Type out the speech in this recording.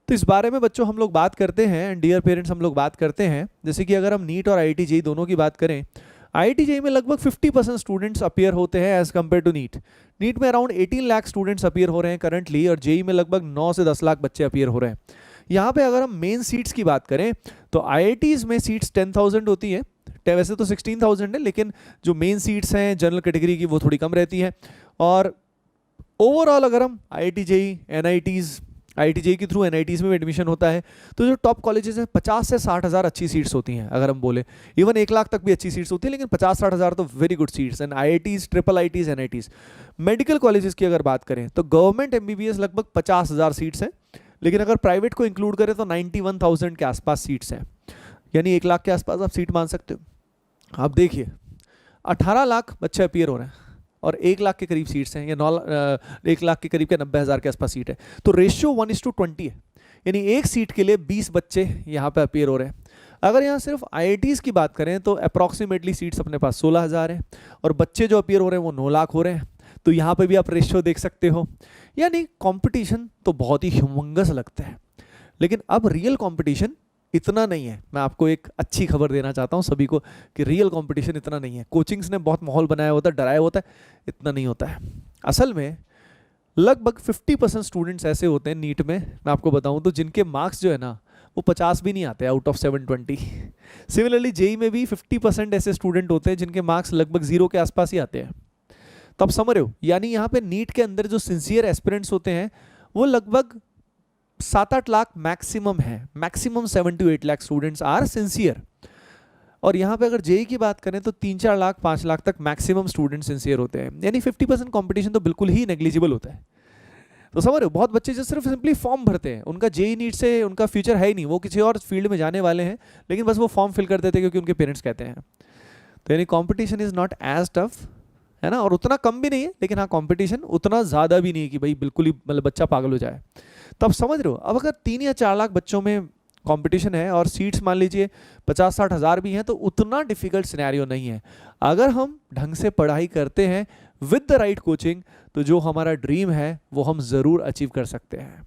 तो इस बारे में बच्चों हम लोग बात करते हैं, एंड डियर पेरेंट्स हम लोग बात करते हैं, जैसे कि अगर हम नीट और आईआईटी जेईई दोनों की बात करें, आईआईटी जेईई में लगभग 50% स्टूडेंट्स अपीयर होते हैं as compared to NEET. NEET में अराउंड 18 लाख स्टूडेंट्स अपीयर हो रहे हैं करंटली, और जेईई में लगभग 9 से 10 लाख बच्चे अपीयर हो रहे हैं। यहाँ पे अगर हम मेन सीट्स की बात करें तो आईआईटीज़ में सीट्स 10,000 होती है, वैसे तो 16,000 है, लेकिन जो मेन सीट्स हैं जनरल कैटेगरी की वो थोड़ी कम रहती हैं। और ओवरऑल अगर हम IIT JEE, NITs, IIT JEE के थ्रू एनआईटीज़ में एडमिशन होता है, तो जो टॉप कॉलेजेस हैं 50 से 60 हज़ार अच्छी सीट्स होती हैं। अगर हम बोले इवन 1 लाख तक भी अच्छी सीट्स होती है, लेकिन 50-60 हज़ार तो very good seats. And IITs, triple ITs, NITs. Medical colleges की अगर बात करें तो गवर्नमेंट एमबीबीएस लगभग 50,000 सीट्स हैं, लेकिन अगर प्राइवेट को इंक्लूड करें तो 91,000 के आसपास सीट्स हैं, यानी 1 लाख के आसपास आप सीट मान सकते हो। आप देखिए 18 लाख बच्चे अपीयर हो रहे हैं और 1 लाख के करीब सीट्स हैं, या 1 लाख के करीब के 90,000 के आसपास सीट है। तो रेशियो 1:20 है, यानी एक सीट के लिए 20 बच्चे यहाँ पे अपीयर हो रहे हैं। अगर यहाँ सिर्फ आईआईटीज़ की बात करें तो अप्रॉक्सीमेटली सीट्स अपने पास 16,000 हैं, और बच्चे जो अपीयर हो रहे हैं वो 9 लाख हो रहे हैं। तो यहाँ पे भी आप रेशियो देख सकते हो, यानी कंपटीशन तो बहुत ही ह्यूमंगस लगता है, लेकिन अब रियल कंपटीशन इतना नहीं है। मैं आपको एक अच्छी खबर देना चाहता हूँ सभी को कि रियल कंपटीशन इतना नहीं है। कोचिंग्स ने बहुत माहौल बनाया होता है, डराया होता है, इतना नहीं होता है। असल में लगभग 50% स्टूडेंट्स ऐसे होते हैं नीट में, मैं आपको बताऊँ तो, जिनके मार्क्स जो है ना वो 50 भी नहीं आते आउट ऑफ 720। सिमिलरली जेईई में भी 50% ऐसे स्टूडेंट होते हैं जिनके मार्क्स लगभग 0 के आसपास ही आते हैं। तो आप समझ रहे हो, यानी यहाँ पे नीट के अंदर जो सिंसियर एस्पिरेंट्स होते हैं वो लगभग 7-8 लाख मैक्सिमम है, maximum 7 to 8 lakh students are sincere. और यहाँ पे अगर जेईई की बात करें तो 3-4 लाख 5 लाख तक मैक्सिमम स्टूडेंट सिंसियर होते हैं, यानी 50% कंपटीशन तो बिल्कुल ही नेग्लिजिबल होता है। तो समझ रहे हो, बहुत बच्चे जो सिर्फ सिंपली फॉर्म भरते हैं, उनका जेईई नीट से उनका फ्यूचर है ही नहीं, वो किसी और फील्ड में जाने वाले हैं, लेकिन बस वो फॉर्म फिल कर देते हैं क्योंकि उनके पेरेंट्स कहते हैं। तो यानी competition is not as tough, है ना, और उतना कम भी नहीं है, लेकिन हाँ कंपटीशन उतना ज़्यादा भी नहीं है कि भाई बिल्कुल ही मतलब बच्चा पागल हो जाए। तो आप समझ रहे हो, अब अगर 3 या 4 लाख बच्चों में कंपटीशन है और सीट्स मान लीजिए 50-60 हज़ार भी हैं, तो उतना डिफिकल्ट सिनेरियो नहीं है। अगर हम ढंग से पढ़ाई करते हैं विद द राइट कोचिंग, तो जो हमारा ड्रीम है वो हम ज़रूर अचीव कर सकते हैं।